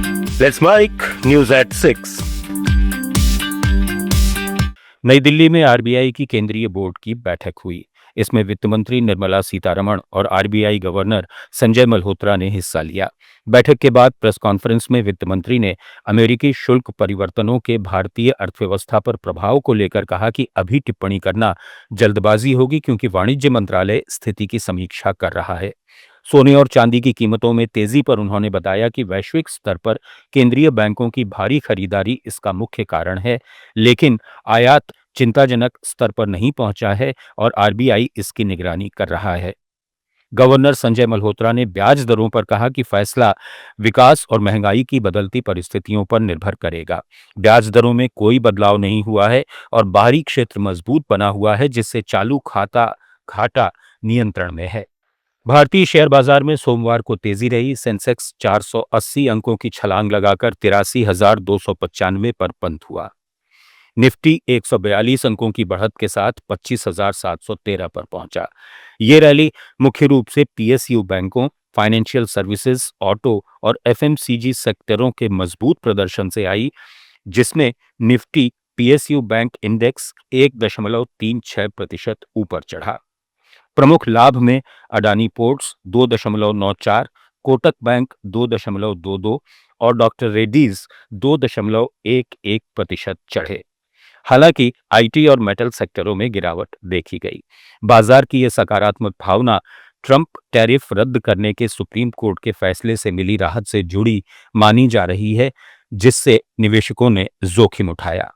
Let's mic news at 6। नई दिल्ली में RBI की केंद्रीय बोर्ड की बैठक हुई। इसमें वित्त मंत्री निर्मला सीतारमण और आरबीआई गवर्नर संजय मल्होत्रा ने हिस्सा लिया। बैठक के बाद प्रेस कॉन्फ्रेंस में वित्त मंत्री ने अमेरिकी शुल्क परिवर्तनों के भारतीय अर्थव्यवस्था पर प्रभाव को लेकर कहा कि अभी टिप्पणी करना जल्दबाजी होगी, क्योंकि वाणिज्य मंत्रालय स्थिति की समीक्षा कर रहा है। सोने और चांदी की कीमतों में तेजी पर उन्होंने बताया कि वैश्विक स्तर पर केंद्रीय बैंकों की भारी खरीदारी इसका मुख्य कारण है, लेकिन आयात चिंताजनक स्तर पर नहीं पहुंचा है और आरबीआई इसकी निगरानी कर रहा है। गवर्नर संजय मल्होत्रा ने ब्याज दरों पर कहा कि फैसला विकास और महंगाई की बदलती परिस्थितियों पर निर्भर करेगा। ब्याज दरों में कोई बदलाव नहीं हुआ है और बाहरी क्षेत्र मजबूत बना हुआ है, जिससे चालू खाता घाटा नियंत्रण में है। भारतीय शेयर बाजार में सोमवार को तेजी रही। सेंसेक्स 480 अंकों की छलांग लगाकर 83,295 पर बंद हुआ। निफ्टी 142 अंकों की बढ़त के साथ 25,713 पर पहुंचा। ये रैली मुख्य रूप से पीएसयू बैंकों, फाइनेंशियल सर्विसेज, ऑटो और एफएमसीजी सेक्टरों के मजबूत प्रदर्शन से आई, जिसमें निफ्टी पीएसयू बैंक इंडेक्स 1.36% ऊपर चढ़ा। प्रमुख लाभ में अडानी पोर्ट्स 2.94, कोटक बैंक 2.22 और डॉक्टर रेड्डीज 2.11% चढ़े। हालांकि आईटी और मेटल सेक्टरों में गिरावट देखी गई। बाजार की यह सकारात्मक भावना ट्रंप टैरिफ रद्द करने के सुप्रीम कोर्ट के फैसले से मिली राहत से जुड़ी मानी जा रही है, जिससे निवेशकों ने जोखिम उठाया।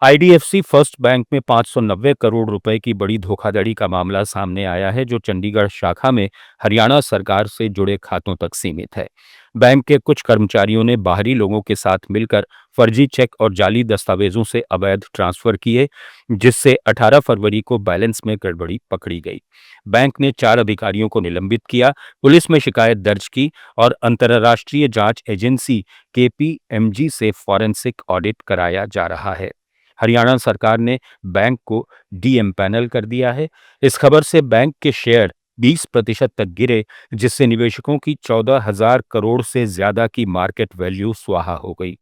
आईडीएफसी फर्स्ट बैंक में 590 करोड़ रुपए की बड़ी धोखाधड़ी का मामला सामने आया है, जो चंडीगढ़ शाखा में हरियाणा सरकार से जुड़े खातों तक सीमित है। बैंक के कुछ कर्मचारियों ने बाहरी लोगों के साथ मिलकर फर्जी चेक और जाली दस्तावेजों से अवैध ट्रांसफर किए, जिससे 18 फरवरी को बैलेंस में गड़बड़ी पकड़ी गई। बैंक ने 4 अधिकारियों को निलंबित किया, पुलिस में शिकायत दर्ज की और अंतर्राष्ट्रीय जांच एजेंसी केपीएमजी से फॉरेंसिक ऑडिट कराया जा रहा है। हरियाणा सरकार ने बैंक को डीएमपैनल कर दिया है। इस खबर से बैंक के शेयर 20% तक गिरे, जिससे निवेशकों की 14,000 करोड़ से ज्यादा की मार्केट वैल्यू स्वाहा हो गई।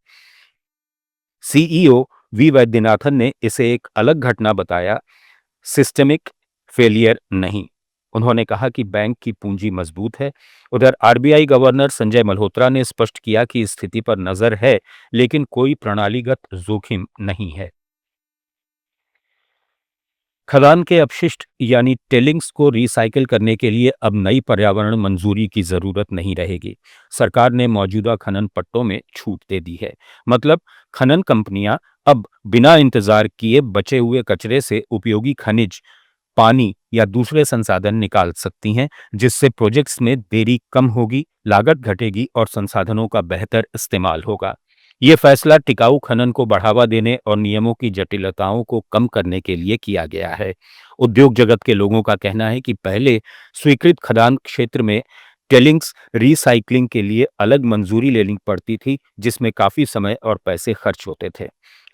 सीईओ वी वैद्यनाथन ने इसे एक अलग घटना बताया, सिस्टमिक फेलियर नहीं। उन्होंने कहा कि बैंक की पूंजी मजबूत है। उधर आरबीआई गवर्नर संजय मल्होत्रा ने स्पष्ट किया कि स्थिति पर नजर है, लेकिन कोई प्रणालीगत जोखिम नहीं है। खदान के अपशिष्ट यानी टेलिंग्स को रिसाइकिल करने के लिए अब नई पर्यावरण मंजूरी की जरूरत नहीं रहेगी। सरकार ने मौजूदा खनन पट्टों में छूट दे दी है। मतलब खनन कंपनियां अब बिना इंतजार किए बचे हुए कचरे से उपयोगी खनिज, पानी या दूसरे संसाधन निकाल सकती हैं, जिससे प्रोजेक्ट्स में देरी कम होगी, लागत घटेगी और संसाधनों का बेहतर इस्तेमाल होगा। ये फैसला टिकाऊ खनन को बढ़ावा देने और नियमों की जटिलताओं को कम करने के लिए किया गया है। उद्योग जगत के लोगों का कहना है कि पहले स्वीकृत खदान क्षेत्र में टेलिंग्स रिसाइकलिंग के लिए अलग मंजूरी लेनी पड़ती थी, जिसमें काफी समय और पैसे खर्च होते थे।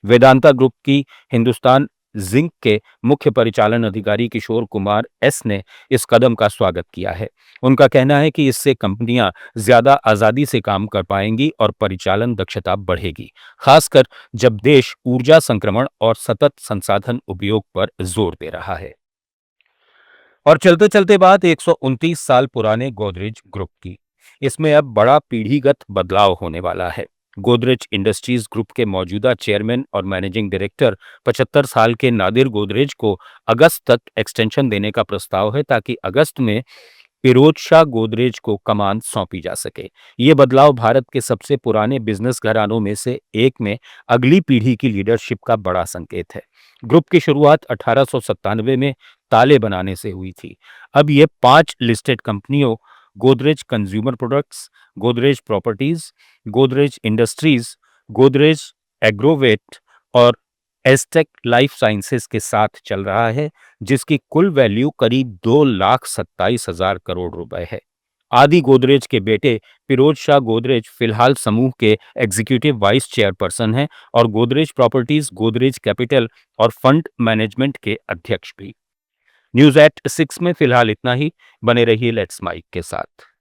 वेदांता ग्रुप की हिंदुस्तान जिंक के मुख्य परिचालन अधिकारी किशोर कुमार एस ने इस कदम का स्वागत किया है। उनका कहना है कि इससे कंपनियां ज्यादा आजादी से काम कर पाएंगी और परिचालन दक्षता बढ़ेगी, खासकर जब देश ऊर्जा संक्रमण और सतत संसाधन उपयोग पर जोर दे रहा है। और चलते चलते बात 129 साल पुराने गोदरेज ग्रुप की। इसमें अब बड़ा पीढ़ीगत बदलाव होने वाला है। गोदरेज इंडस्ट्रीज ग्रुप के मौजूदा चेयरमैन और मैनेजिंग डायरेक्टर 75 साल के नादिर गोदरेज को अगस्त तक एक्सटेंशन देने का प्रस्ताव है, ताकि अगस्त में फिरोज शाह गोदरेज को कमान सौंपी जा सके। ये बदलाव भारत के सबसे पुराने बिजनेस घरानों में से एक में अगली पीढ़ी की लीडरशिप का बड़ा संकेत है। ग्रुप की शुरुआत 1897 में ताले बनाने से हुई थी। अब ये 5 लिस्टेड कंपनियों Godrej consumer products, Godrej properties, Godrej industries, Godrej Agrovet और एस्टेक लाइफ साइंसेज के साथ चल रहा है, जिसकी कुल वैल्यू करीब 2,27,000 करोड़ रुपए है। आदि गोदरेज के बेटे फिरोज शाह गोदरेज फिलहाल समूह के एग्जीक्यूटिव वाइस चेयरपर्सन हैं और गोदरेज प्रॉपर्टीज, गोदरेज कैपिटल और फंड मैनेजमेंट के अध्यक्ष भी। न्यूज एट 6 में फिलहाल इतना ही। बने रहिए लेट्स माइक के साथ।